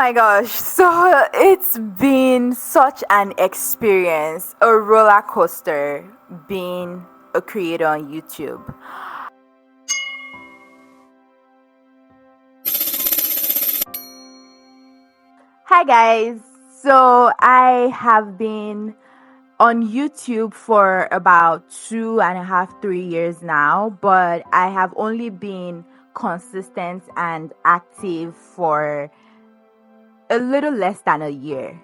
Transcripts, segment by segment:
my gosh, so it's been such an experience, a roller coaster being a creator on YouTube. Hi guys, so I have been on YouTube for about 2.5, 3 years now, but I have only been consistent and active for a little less than a year.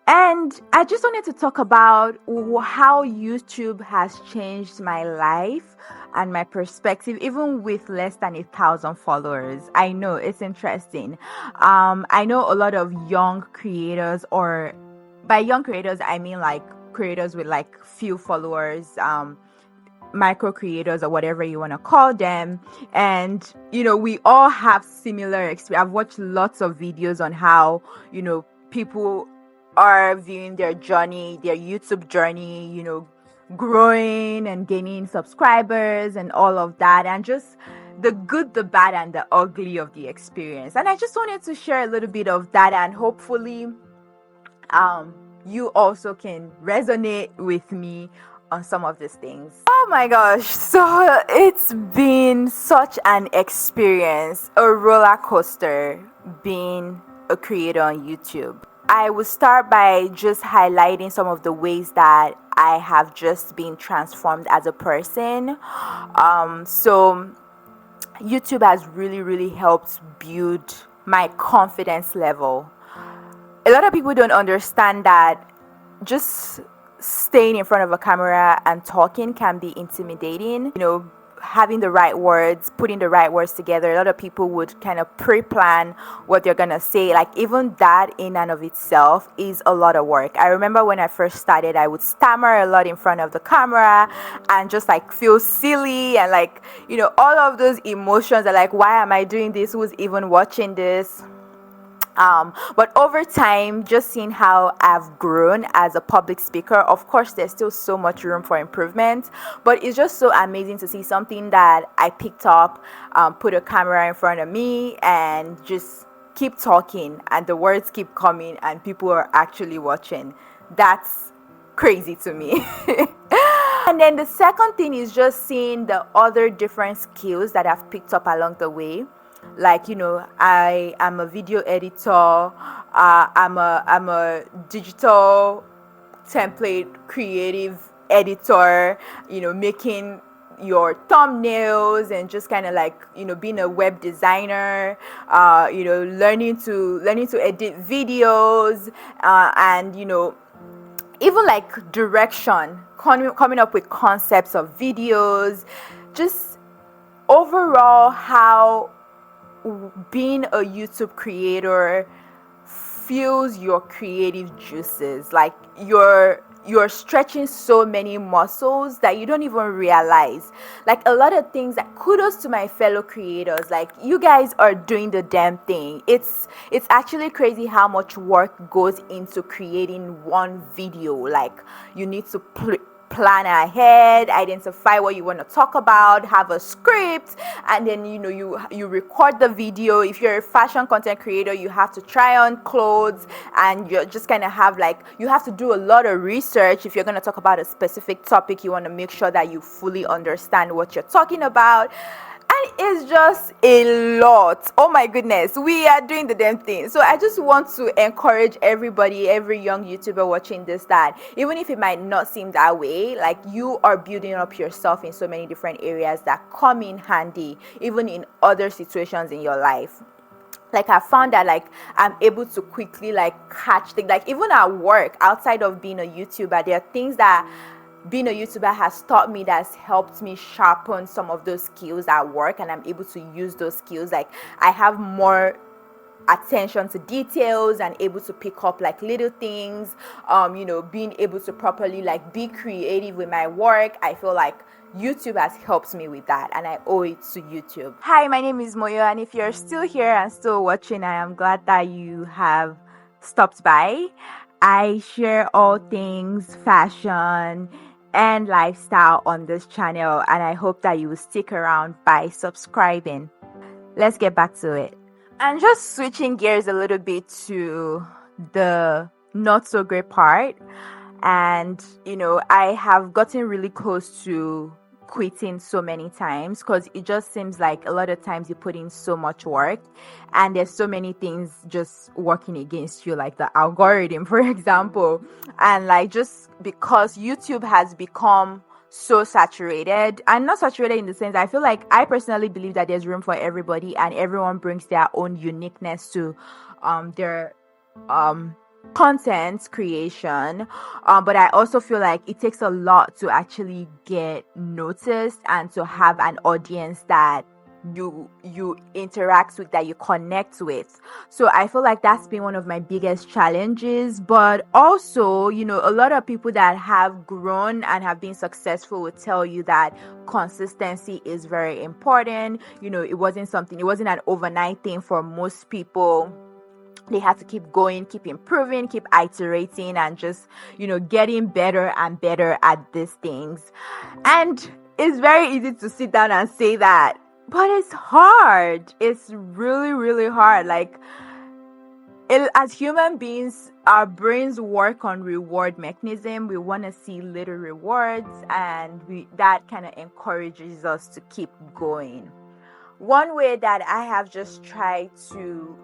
And I just wanted to talk about how YouTube has changed my life and my perspective, even with less than 1,000 followers. I know it's interesting. I know a lot of young creators, or by young creators, I mean like creators with like few followers, micro creators or whatever you want to call them. And we all have similar experience. I've watched lots of videos on how people are viewing their journey, their YouTube journey, growing and gaining subscribers and all of that, and just the good, the bad, and the ugly of the experience. And I just wanted to share a little bit of that, and hopefully you also can resonate with me on some of these things. Oh my gosh, so it's been such an experience, a roller coaster being a creator on YouTube. I will start by just highlighting some of the ways that I have just been transformed as a person. So YouTube has really, really helped build my confidence level. A lot of people don't understand that just staying in front of a camera and talking can be intimidating. Having the right words, putting the right words together, a lot of people would kind of pre-plan what they're gonna say. Like, even that in and of itself is a lot of work. I remember when I first started, I would stammer a lot in front of the camera and just like feel silly, and like all of those emotions are like, why am I doing this? Who's even watching this? But over time, just seeing how I've grown as a public speaker, of course, there's still so much room for improvement, but it's just so amazing to see something that I picked up, put a camera in front of me, and just keep talking, and the words keep coming, and people are actually watching. That's crazy to me. And then the second thing is just seeing the other different skills that I've picked up along the way. Like, I am a video editor, I'm a digital template creative editor, making your thumbnails, and just kind of like being a web designer, learning to edit videos, and even like direction, coming up with concepts of videos, just overall how being a YouTube creator fuels your creative juices. Like, you're stretching so many muscles that you don't even realize. Like, a lot of things, that kudos to my fellow creators. Like, you guys are doing the damn thing. It's actually crazy how much work goes into creating one video. Like, you need to plan ahead, identify what you want to talk about, have a script, and then you record the video. If you're a fashion content creator, you have to try on clothes, and you're just kind of have like, you have to do a lot of research. If you're going to talk about a specific topic, you want to make sure that you fully understand what you're talking about. And it's just a lot. Oh my goodness, we are doing the damn thing. So I just want to encourage everybody, every young YouTuber watching this, that even if it might not seem that way, like, you are building up yourself in so many different areas that come in handy even in other situations in your life. Like, I found that like I'm able to quickly like catch things, like even at work, outside of being a YouTuber, there are things that being a YouTuber has taught me, that's helped me sharpen some of those skills at work, and I'm able to use those skills. Like, I have more attention to details and able to pick up like little things, being able to properly like be creative with my work. I feel like YouTube has helped me with that, and I owe it to YouTube. Hi, my name is Moyo, and if you're still here and still watching, I am glad that you have stopped by. I share all things fashion and lifestyle on this channel, and I hope that you will stick around by subscribing. Let's get back to it. And just switching gears a little bit to the not so great part. And, I have gotten really close to quitting so many times because it just seems like a lot of times you put in so much work and there's so many things just working against you, like the algorithm, for example. And like just because YouTube has become so saturated, and not saturated in the sense, I feel like I personally believe that there's room for everybody and everyone brings their own uniqueness to their um content creation, but I also feel like it takes a lot to actually get noticed and to have an audience that you interact with, that you connect with. So I feel like that's been one of my biggest challenges. But also, a lot of people that have grown and have been successful will tell you that consistency is very important. It wasn't an overnight thing for most people. They have to keep going, keep improving, keep iterating, and just, getting better and better at these things. And it's very easy to sit down and say that, but it's hard. It's really, really hard. Like, as human beings, our brains work on reward mechanism. We want to see little rewards, and that kind of encourages us to keep going. One way that I have just tried to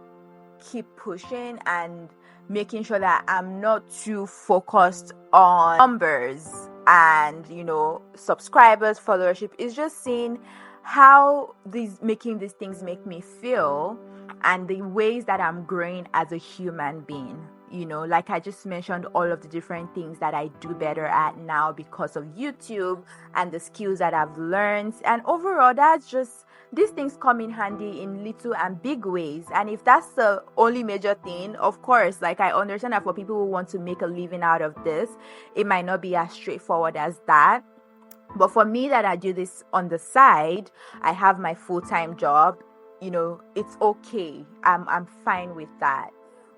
keep pushing and making sure that I'm not too focused on numbers and subscribers, followership, is just seeing how making these things make me feel and the ways that I'm growing as a human being. Like I just mentioned, all of the different things that I do better at now because of YouTube and the skills that I've learned. And overall, these things come in handy in little and big ways. And if that's the only major thing, of course, like I understand that for people who want to make a living out of this, it might not be as straightforward as that. But for me, that I do this on the side, I have my full-time job, it's okay. I'm fine with that.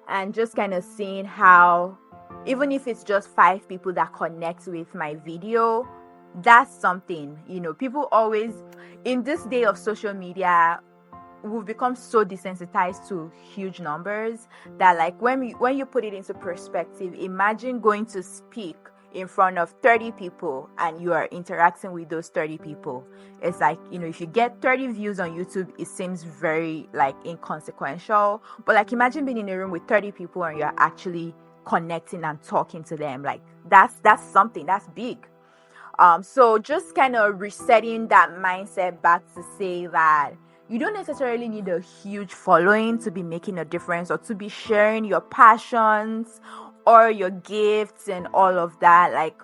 And just kind of seeing how, even if it's just 5 people that connect with my video, that's something. People always, in this day of social media, we've become so desensitized to huge numbers that, like, when you put it into perspective, imagine going to speak in front of 30 people and you are interacting with those 30 people. It's like, if you get 30 views on YouTube, it seems very like inconsequential. But like, imagine being in a room with 30 people and you're actually connecting and talking to them. Like, that's something that's big. So just kind of resetting that mindset back to say that you don't necessarily need a huge following to be making a difference or to be sharing your passions or your gifts and all of that. Like,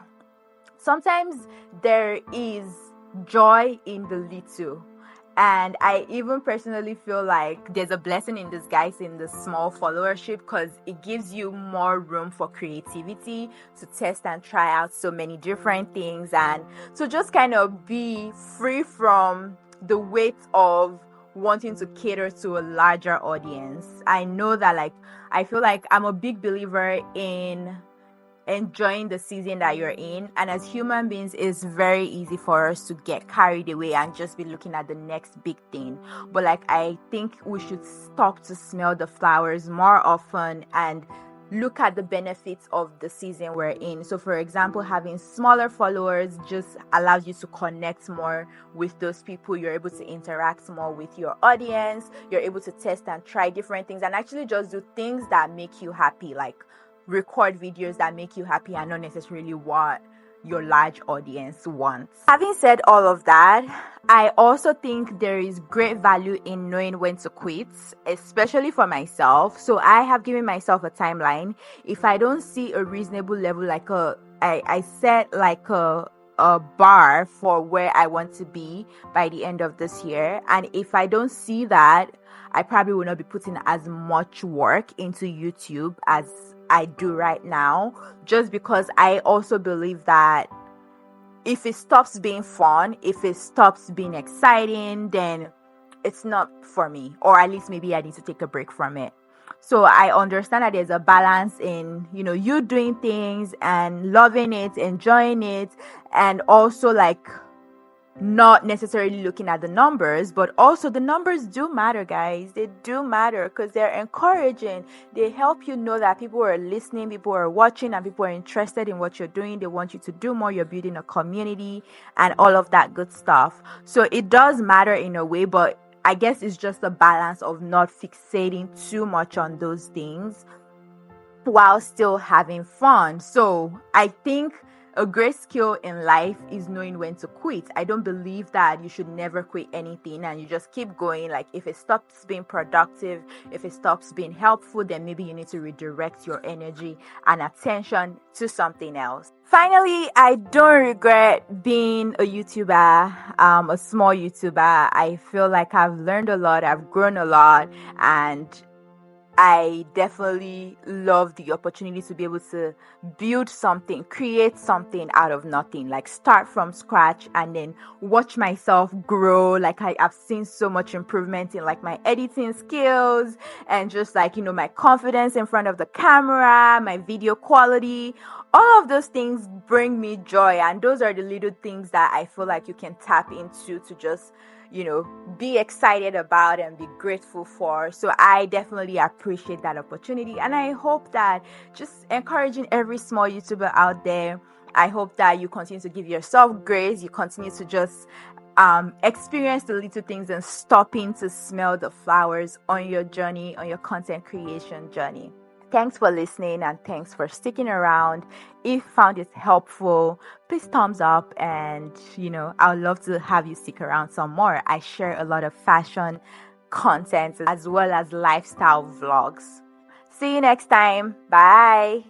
sometimes there is joy in the little. And I even personally feel like there's a blessing in disguise in the small followership, because it gives you more room for creativity to test and try out so many different things, and to just kind of be free from the weight of wanting to cater to a larger audience. I know that, like, I feel like I'm a big believer in enjoying the season that you're in, and as human beings, it's very easy for us to get carried away and just be looking at the next big thing. But like, I think we should stop to smell the flowers more often and look at the benefits of the season we're in. So for example, having smaller followers just allows you to connect more with those people. You're able to interact more with your audience. You're able to test and try different things and actually just do things that make you happy, like record videos that make you happy and not necessarily what your large audience wants. Having said all of that, I also think there is great value in knowing when to quit, especially for myself. So I have given myself a timeline. If I don't see a reasonable level, like I set like a bar for where I want to be by the end of this year. And if I don't see that, I probably will not be putting as much work into YouTube as I do right now, just because I also believe that if it stops being fun, if it stops being exciting, then it's not for me, or at least maybe I need to take a break from it. So I understand that there's a balance in, you doing things and loving it, enjoying it, and also like not necessarily looking at the numbers, but also the numbers do matter, guys. They do matter because they're encouraging. They help you know that people are listening, people are watching, and people are interested in what you're doing. They want you to do more. You're building a community and all of that good stuff. So it does matter in a way, but I guess it's just a balance of not fixating too much on those things while still having fun. So I think a great skill in life is knowing when to quit. I don't believe that you should never quit anything and you just keep going. Like if it stops being productive, if it stops being helpful, then maybe you need to redirect your energy and attention to something else. Finally, I don't regret being a YouTuber, a small YouTuber. I feel like I've learned a lot, I've grown a lot, and I definitely love the opportunity to be able to build something, create something out of nothing, like start from scratch and then watch myself grow. Like I've seen so much improvement in like my editing skills and just like, my confidence in front of the camera, my video quality. All of those things bring me joy. And those are the little things that I feel like you can tap into to just be excited about and be grateful for. So I definitely appreciate that opportunity. And I hope that just encouraging every small YouTuber out there, I hope that you continue to give yourself grace. You continue to just experience the little things and stopping to smell the flowers on your journey, on your content creation journey. Thanks for listening and thanks for sticking around. If you found it helpful, please thumbs up and I would love to have you stick around some more. I share a lot of fashion content as well as lifestyle vlogs. See you next time. Bye.